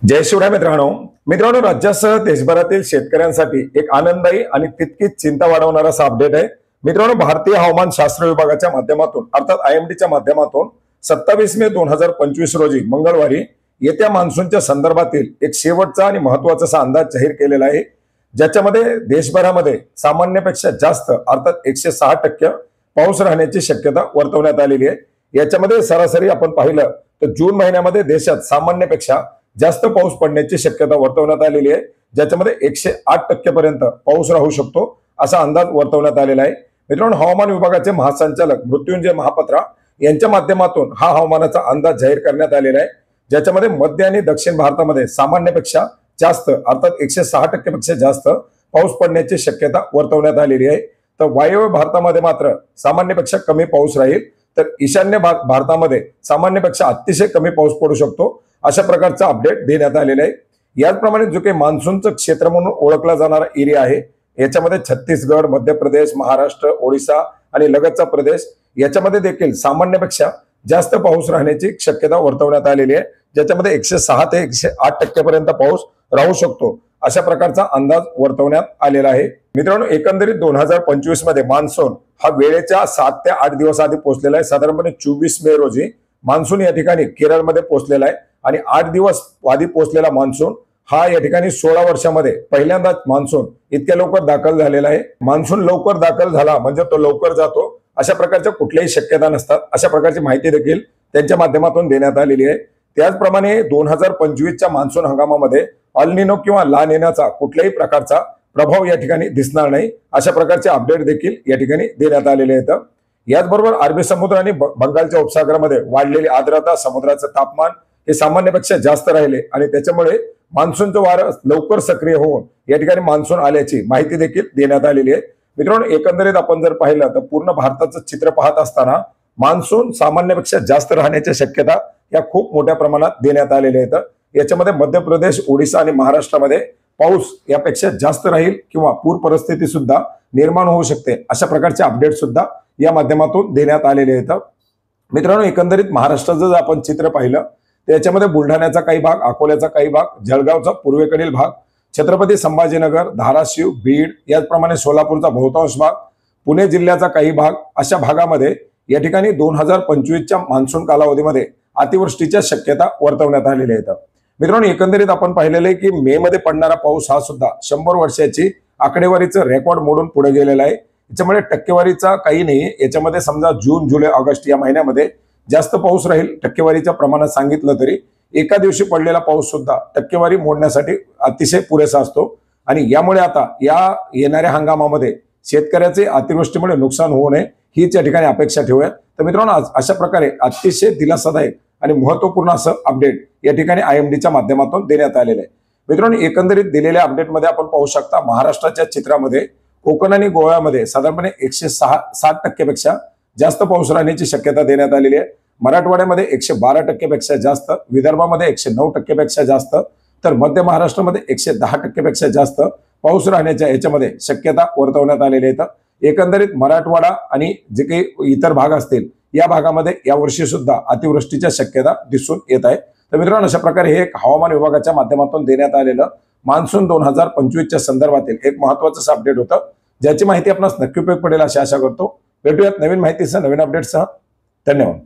जय शिवराय मित्रांनो मित्रांनो राज्यासह देशभरातील शेतकऱ्यांसाठी एक आनंददायी आणि तितकीच चिंता वाढवणारा असा अपडेट आहे। मित्रांनो भारतीय हवामान शास्त्र विभागाच्या माध्यमातून अर्थात आयएमडीच्या माध्यमातून 27 मे 2025 रोजी मंगळवारी येत्या मान्सूनच्या संदर्भातील एक शेवटचा आणि महत्त्वाचा असा अंदाज जाहीर केलेला आहे, ज्याच्यामध्ये देशभरामध्ये सामान्यपेक्षा जास्त अर्थात 106% पाऊस राहण्याची शक्यता वर्तवण्यात आलेली आहे। याच्यामध्ये सरासरी आपण पाहिलं तर जून महिन्यामध्ये देशात सामान्यपेक्षा जास्त पाऊस पडण्याची शक्यता वर्तवण्यात आलेली आहे, ज्याच्यामध्ये 108% पर्यंत पाऊस राहू शकतो असा अंदाज वर्तवण्यात आलेला आहे। मित्रांनो हवामान विभागाचे महासंचालक मृत्युंजय महापात्रा यांच्या माध्यमातून हा हवामानाचा अंदाज जाहीर करण्यात आलेला आहे, ज्याच्यामध्ये मध्य आणि दक्षिण भारतामध्ये सामान्यपेक्षा जास्त अर्थात 106% पेक्षा जास्त पाऊस पडण्याची शक्यता वर्तवण्यात आलेली आहे। तर वायव्य भारतामध्ये मात्र सामान्यपेक्षा कमी पाऊस राहील, तर ईशान्य भारतामध्ये सामान्यपेक्षा अतिशय कमी पाऊस पडू शकतो अशा प्रकारचा अपडेट देण्यात आलेला आहे। याचप्रमाणे जो काही मान्सूनचं क्षेत्र म्हणून ओळखला जाणारा एरिया आहे, याच्यामध्ये छत्तीसगड, मध्य प्रदेश, महाराष्ट्र, ओडिशा आणि लगतचा प्रदेश याच्यामध्ये देखील सामान्यपेक्षा जास्त पाऊस राहण्याची शक्यता वर्तवण्यात आलेली आहे, ज्याच्यामध्ये 106 ते 108% पर्यंत पाऊस राहू शकतो अशा प्रकारचा अंदाज वर्तवण्यात आलेला आहे। मित्रांनो एकंदरीत 2025 मध्ये मान्सून हा वेळेच्या 7 ते 8 दिवस आधी पोहोचलेला आहे। साधारणपणे 24 मे रोजी मान्सून या ठिकाणी केरळमध्ये पोहोचलेला आहे आणि 8 दिवस आधी पोहोचलेला मान्सून हा या ठिकाणी 16 वर्षामध्ये पहिल्यांदाच मान्सून इतक्या लवकर दाखल झालेला आहे। मान्सून लवकर दाखल झाला म्हणजे तो लवकर जातो अशा प्रकारच्या कुठल्याही शक्यता नसतात अशा प्रकारची माहिती देखील त्यांच्या माध्यमातून देण्यात आलेली आहे। त्याचप्रमाणे 2025च्या मान्सून हंगामामध्ये अल निनो किंवा ला निनाचा कुठल्याही प्रकारचा प्रभाव या ठिकाणी दिसणार नाही अशा प्रकारचे अपडेट देखील या ठिकाणी देण्यात आलेले आहेत। याचबरोबर अरबी समुद्र आणि बंगालच्या उपसागरामध्ये वाढलेली आर्द्रता, समुद्राचं तापमान हे सामान्यपेक्षा जास्त राहिले आणि त्याच्यामुळे मान्सूनचं वारं लवकर सक्रिय होऊन या ठिकाणी मान्सून आल्याची माहिती देखील देण्यात आलेली आहे। मित्रांनो एकंदरीत आपण जर पाहिलं तर पूर्ण भारताचं चित्र पाहत असताना मान्सून सामान्यपेक्षा जास्त राहण्याच्या शक्यता या खूप मोठ्या प्रमाणात देण्यात आलेल्या आहेत। याच्यामध्ये मध्य प्रदेश, ओडिशा आणि महाराष्ट्रामध्ये पाऊस यापेक्षा जास्त राहील किंवा पूर परिस्थिती सुद्धा निर्माण होऊ शकते अशा प्रकारचे अपडेट सुद्धा या माध्यमातून देण्यात आलेले आहेत। मित्रांनो एकंदरीत महाराष्ट्राचं जर आपण चित्र पाहिलं त्याच्यामध्ये बुलढाण्याचा काही भाग, अकोल्याचा काही भाग, जळगावचा पूर्वेकडील भाग, छत्रपती संभाजीनगर, धाराशिव, बीड याचप्रमाणे सोलापूरचा बहुतांश भाग, पुणे जिल्ह्याचा काही भाग अशा भागामध्ये या ठिकाणी 2025च्या मान्सून कालावधीमध्ये अतिवृष्टीच्या शक्यता वर्तवण्यात आलेल्या आहेत। मित्रांनो एकंदरीत आपण पाहिलेलं आहे की मे मध्ये पडणारा पाऊस हा सुद्धा 100 वर्षाची आकडेवारीचं रेकॉर्ड मोडून पुढे गेलेला आहे। याच्यामुळे टक्केवारीचा काही नाही, याच्यामध्ये समजा जून, जुलै, ऑगस्ट या महिन्यामध्ये जास्त पाऊस राहील टक्केवारीच्या प्रमाणात सांगितलं तरी एका दिवशी पडलेला पाऊस सुद्धा टक्केवारी मोडण्यासाठी अतिशय पुरेसा असतो आणि यामुळे आता या येणाऱ्या हंगामामध्ये शेतकऱ्याचे अतिवृष्टीमुळे नुकसान होऊ नये हीच या ठिकाणी अपेक्षा ठेवूया। तर मित्रांनो अशा प्रकारे अतिशय दिलासादायक आणि महत्त्वपूर्ण असं अपडेट या ठिकाणी आयएमडीच्या माध्यमातून देण्यात आलेलं आहे। मित्रांनो एकंदरीत दिलेल्या अपडेटमध्ये आपण पाहू शकता महाराष्ट्राच्या चित्रामध्ये कोकण आणि गोव्यामध्ये साधारणपणे 160% पेक्षा जास्त पाऊस राहण्याची शक्यता देण्यात आलेली आहे। मराठवाड्यामध्ये 112% पेक्षा जास्त, विदर्भामध्ये 109% पेक्षा जास्त, तर मध्य महाराष्ट्रामध्ये 110% पेक्षा जास्त पाऊस राहण्याच्या याच्यामध्ये शक्यता वर्तवण्यात आलेली आहे। एकंदरीत मराठवाडा आणि जे काही इतर भाग असतील या भागामध्ये यावर्षी सुद्धा अतिवृष्टीच्या शक्यता दिसून येत आहे। तर मित्रांनो अशा प्रकारे हे एक हवामान विभागाच्या माध्यमातून देण्यात आलेलं मान्सून 2025च्या संदर्भातील एक महत्त्वाचं अपडेट होतं, ज्याची माहिती आपणास नक्की उपयोग पडेल अशी आशा करतो। भेटूयात नवीन माहितीसह, नवीन अपडेटसह। धन्यवाद।